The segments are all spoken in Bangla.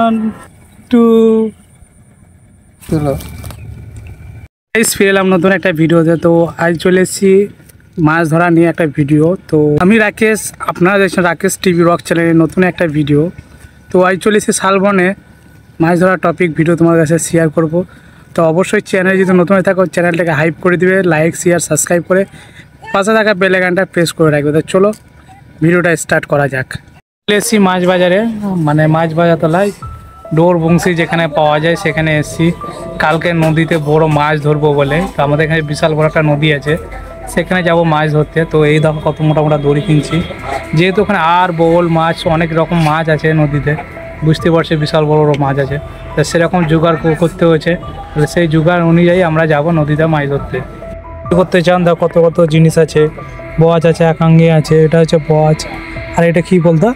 1 2 চলো গাইস ফিরলাম নতুন একটা ভিডিওতে। তো আজ চলে এসেছি মাছ ধরা নিয়ে একটা ভিডিও। তো আমি রাকেশ, আপনারা দেখছেন রাকেশ টিভি রক চ্যানেলের নতুন একটা ভিডিও। তো আজ চলে এসেছি শালবনে মাছ ধরার টপিক ভিডিও তোমাদের কাছে শেয়ার করব। তো অবশ্যই চ্যানেলে যদি নতুন হয়ে থাকো চ্যানেলটাকে হাইপ করে দিবে, লাইক শেয়ার সাবস্ক্রাইব করে পাশে থাকা বেল আইকনটা প্রেস করে রাখবে। তো চলো ভিডিওটা স্টার্ট করা যাক। চলে এসেছি মাছ বাজারে, মানে মাছ বাজার তলায় ডোর বংশী যেখানে পাওয়া যায় সেখানে এসেছি। কালকে নদীতে বড় মাছ ধরবো বলে, তো আমাদের এখানে বিশাল বড় একটা নদী আছে, সেখানে যাব মাছ ধরতে। তো এই দেখো কত মোটা মোটা দড়ি কিনছি, যেহেতু ওখানে আর বোল মাছ অনেক রকম মাছ আছে নদীতে, বুঝতে পারছি বিশাল বড় বড় মাছ আছে। তো সেরকম জোগাড় করতে হয়েছে, সেই জোগাড় অনুযায়ী আমরা যাব নদীতে মাছ ধরতে। করতে চান দেখো কত কত জিনিস আছে, বচ আছে, একাঙ্গি আছে, এটা হচ্ছে বচ। আর এটা কি বলতো?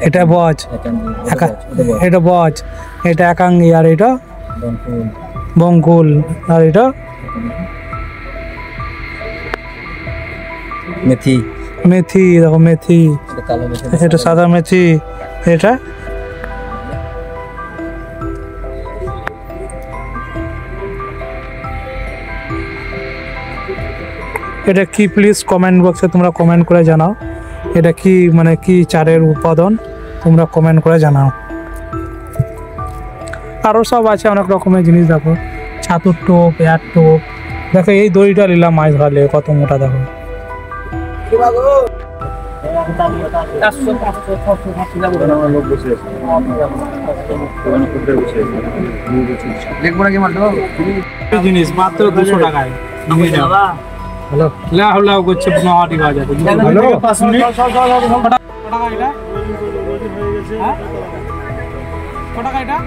এটা বচ, এটা বচ, এটা একাঙ্গি, আর এটা বঙ্কুল, আর এটা মেথি। মেথি দেখো, মেথি, এটা সাদা মেথি, এটা এটা কি প্লিজ কমেন্ট বক্সে তোমরা কমেন্ট করে জানাও, এটা কি মানে কি চারের উৎপাদন তোমরা কমেন্ট করে জানাও। আরও সব আছে অনেক রকমের জিনিস, দেখো ছাতুর টোপ, এয়ার টোপ। দেখো এই দড়িটা নিলাম মাছ ধরলে, কত মোটা দেখো। জিনিস মাত্র 200 টাকায়। হ্যালো করছে নহাটি বাজার। হ্যালো 5 মিনিট টাকা এটা, হ্যাঁ কত টাকা এটা?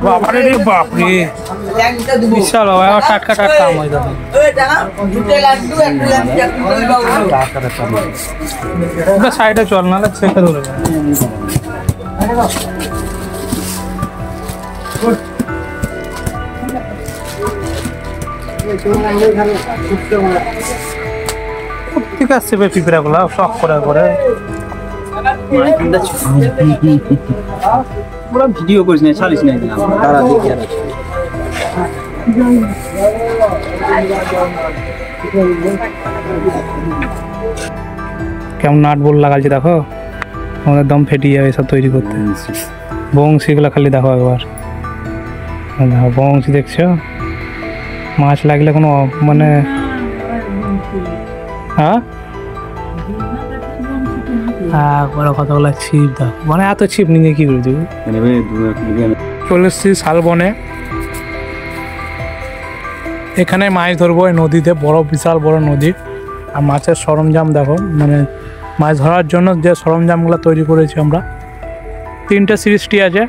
বাপরে বাপরে বিশাল টাটকা টাটকা আম হয় দেখো। সাইডে চল না ছেঁকে ধরে ঠিক আছে পিঁপড়া গুলা শখ করে করে ভিডিও করিস না, ছাড়িস না, তারা দেখি আর কেমন নাট বোল লাগাচ্ছে দেখো, আমাদের দম ফেটে যাবে সব তৈরি করতে। বংশীগুলো খালি দেখো একবার, দেখো বংশী দেখছো, মাছ লাগলে কোনো মানে হ্যাঁ বড় কতগুলো ছিপ দাও, মানে এত ছিপ নিয়ে কি করে দেবো। চলে এসছি শালবনে, এখানে মাছ ধরবো এই নদীতে, বড় বিশাল বড় নদী। আর মাছের সরঞ্জাম দেখো, মানে মাছ ধরার জন্য যে সরঞ্জামগুলো তৈরি করেছি আমরা, 3টে সৃষ্টি আছে,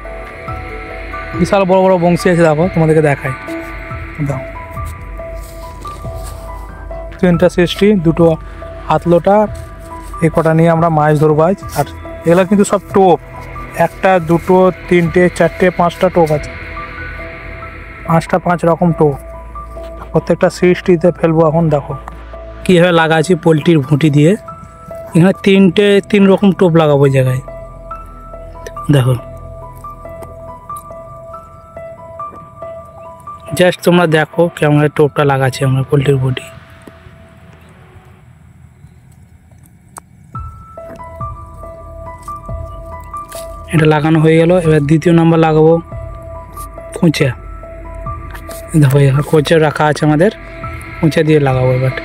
বিশাল বড় বড় বংশী আছে দেখো, তোমাদেরকে দেখাই দাও। 3টে সৃষ্টি, 2টো হাতলোটা, এই কটা নিয়ে আমরা মাছ ধরবো আজ। আর এগুলো কিন্তু সব টোপ, 1টা 2টো 3টে 4টে 5টা টোপ আছে, 5 রকম টোপ, প্রত্যেকটা সৃষ্টিতে ফেলবো। এখন দেখো কীভাবে লাগাচ্ছি পোলট্রির ভুঁটি দিয়ে, এখানে 3 রকম টোপ লাগাবো ওই জায়গায় দেখো। জাস্ট তোমরা দেখো কেমন টোপটা লাগাচ্ছি আমরা পোলট্রির ভুঁটি। এটা লাগানো হয়ে গেল, এবার 2য় নাম্বার লাগাবো কোঁচা। দেখো কোঁচা রাখা আছে আমাদের, কোঁচা দিয়ে লাগাবো এবার।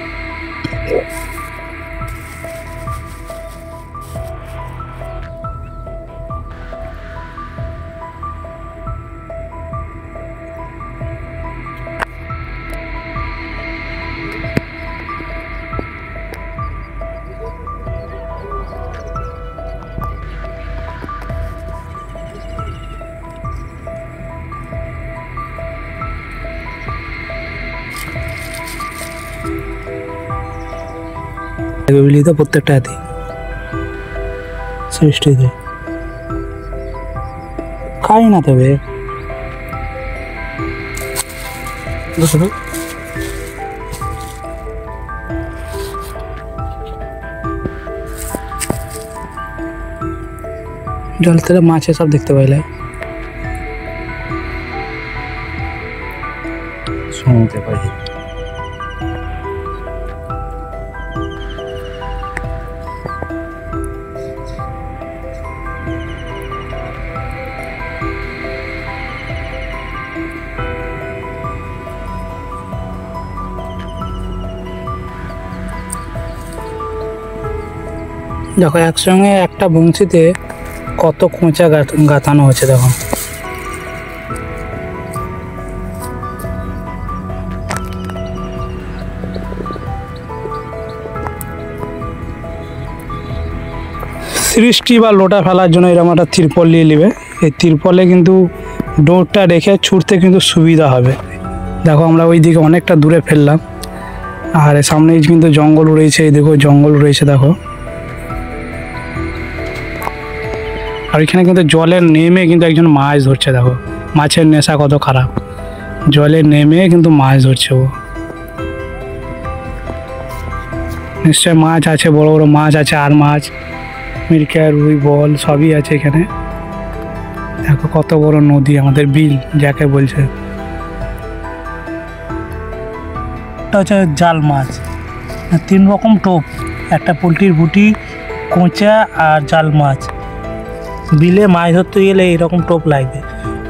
তো প্রত্যেকটা হাতি সৃষ্টিতে খাই না তবে জল থেকে মাছে সব দেখতে পাইলে শুনতে পাই। দেখো একসঙ্গে একটা বংশীতে কত খোঁচা গাঁথানো হচ্ছে দেখো। সৃষ্টি বা লোটা ফেলার জন্য এরকম একটা তিরপল নিয়ে নেবে। এই তিরপলে কিন্তু ডোরটা রেখে ছুটতে কিন্তু সুবিধা হবে। দেখো আমরা ওই দিকে অনেকটা দূরে ফেললাম, আর সামনেই কিন্তু জঙ্গল রয়েছে, এই দেখো জঙ্গল রয়েছে দেখো। আর এখানে কিন্তু জলে নেমে কিন্তু একজন মাছ ধরছে দেখো। মাছের নেশা কত খারাপ, জলে নেমে কিন্তু মাছ ধরছে ও। নিশ্চয় মাছ আছে, বড় বড় মাছ আছে, আর মাছ মিরকা রুই বল সবই আছে এখানে। দেখো কত বড় নদী, আমাদের বিল যাকে বলছে। এটা হচ্ছে জাল মাছ, 3 রকম টোপ, একটা পোলট্রির বুটি, কোঁচা আর জাল মাছ। বিলে মাছ ধরতে গেলে এরকম টোপ লাগবে।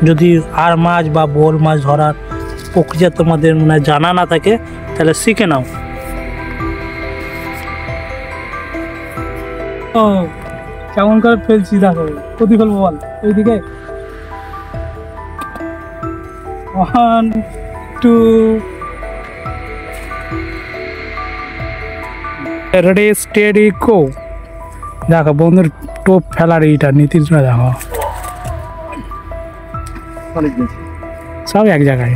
যদি আর মাছ বা বোল মাছ ধরার প্রক্রিয়া তোমাদের মানে জানা না থাকে তাহলে শিখে নাও। ও কেমন করে ফেলছি দেখো, কোথায় ফেলবো বল? ওইদিকে 1 2 রেডি স্টেডি গো। দেখো বন্ধুর টোপ ফেলার এইটা নীতির দেখো, সব এক জায়গায়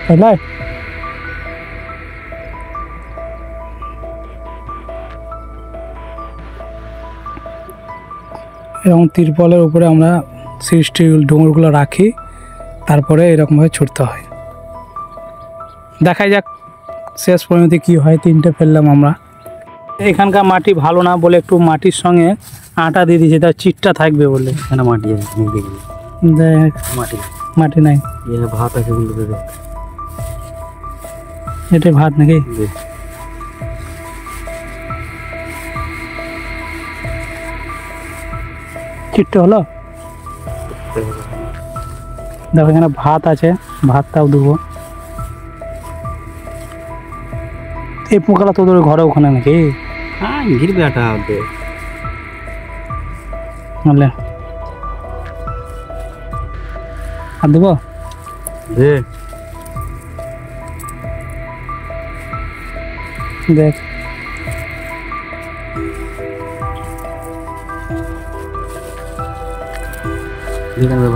বুঝলে। এরকম তিরপলের উপরে আমরা সৃষ্টি ডোঙরগুলো রাখি, তারপরে এরকমভাবে ছুটতে হয়। দেখাই যাক শেষ পর্যন্ত কি হয়। 3টে ফেললাম আমরা। এখানকার মাটি ভালো না বলে একটু মাটির সঙ্গে আটা দিয়ে দিয়েছে, তার চিটটা থাকবে বলে। এখানে মাটি আছে, দেখ মাটি মাটি নাই, ভাত আছে কিন্তু দেখ, এটা ভাত নাকি? চিটটা হলো। দেখো এখানে ভাত আছে, ভাতটাও দেবো। এই পোকাটা তোদের ঘরে ওখানে নাকি? হ্যাঁ ঘিরবে আটা হবে বললে আর দেবো দে। দেখ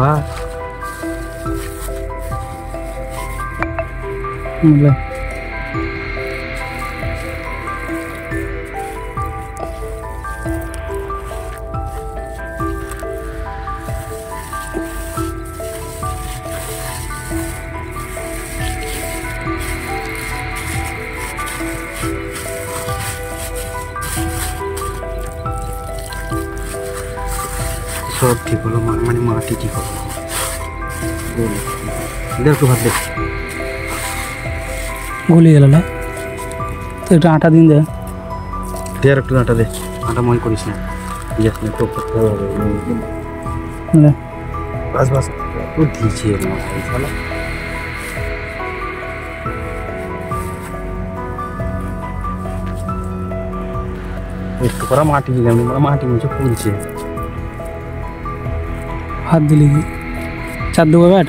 ভাত বললে সব ঠিক হলো, মানে মাটি ঠিক হলো। একটু ভাত দেখ, গুলি গেল না তো, একটু আটা দিন দে। দে আর একটু আটা দে, আটা ময় করিস না, যাস না টোপ করতে হবে। বাস বাস ও দিয়েছে ভালো। একটু করা মাটি দিলাম, মাটি মুছে ফুলছে। ভাত দিলি কি 4 দেবো ব্যাট?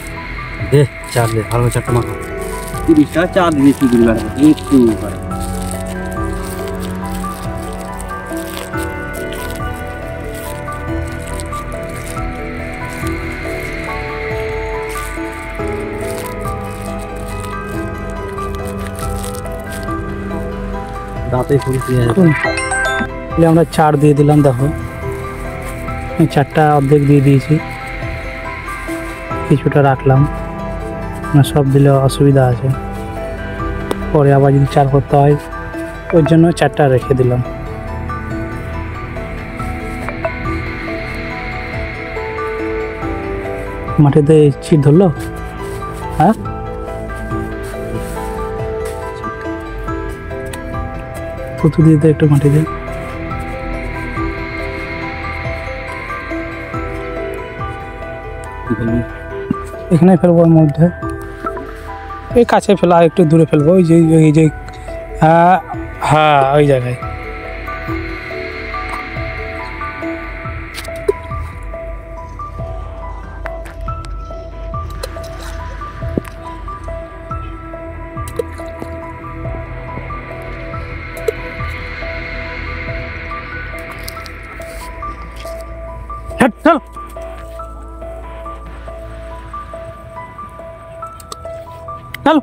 দে 4 দে, ভালো 4টা মাখা। 30 টাকা 4 দিয়েছি দিলাম একটু করে। দাঁতে ফুলছে আমরা 4 দিয়ে দিলাম। দেখো 4টা অর্ধেক দিয়ে দিয়েছি, কিছুটা রাখলাম না, সব দিলে অসুবিধা আছে, পরে আবার যদি 4 করতে হয় ওর জন্য 4টা রেখে দিলাম। মাটিতে ছিট ধরলো, হ্যাঁ পুতু দিয়ে একটু মাটি দিয়ে এখানে ফেলবো ওর মধ্যে, এই কাছে ফেলা একটু দূরে ফেলবো, ওই যে হ্যাঁ হ্যাঁ ওই জায়গায়। চল চল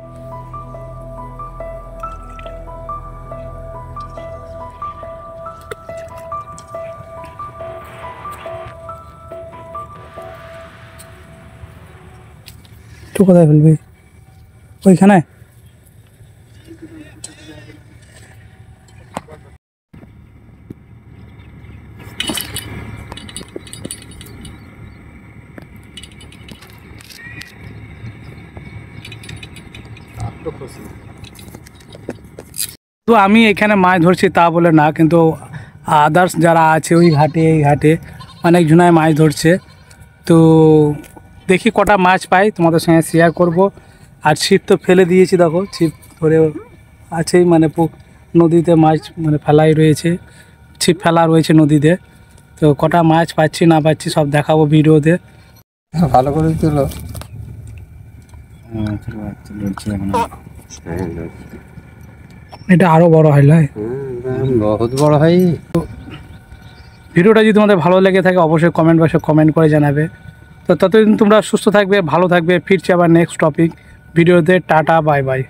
তুই কোথায় ফেলবি? ওইখানে তো আমি এখানে মাছ ধরছি তা বলে না, কিন্তু আদার্স যারা আছে ওই ঘাটে এই ঘাটে অনেক জনায় মাছ ধরছে। তো দেখি কটা মাছ পাই তোমাদের সঙ্গে শেয়ার করব। আর ছিপ তো ফেলে দিয়েছি, দেখো ছিপ ধরে আছেই, মানে নদীতে মাছ মানে ফেলাই রয়েছে, ছিপ ফেলা রয়েছে নদীতে। তো কটা মাছ পাচ্ছি না পাচ্ছি সব দেখাবো ভিডিওতে। ভালো করে তুলো। এটা আরও বড় হয়, নয় বহুত বড় হয়। ভিডিওটা যদি তোমাদের ভালো লেগে থাকে অবশ্যই কমেন্ট বক্সে কমেন্ট করে জানাবে। তো ততদিন তোমরা সুস্থ থাকবে, ভালো থাকবে। ফিরছি আবার নেক্সট টপিক ভিডিওতে। Tata bye bye.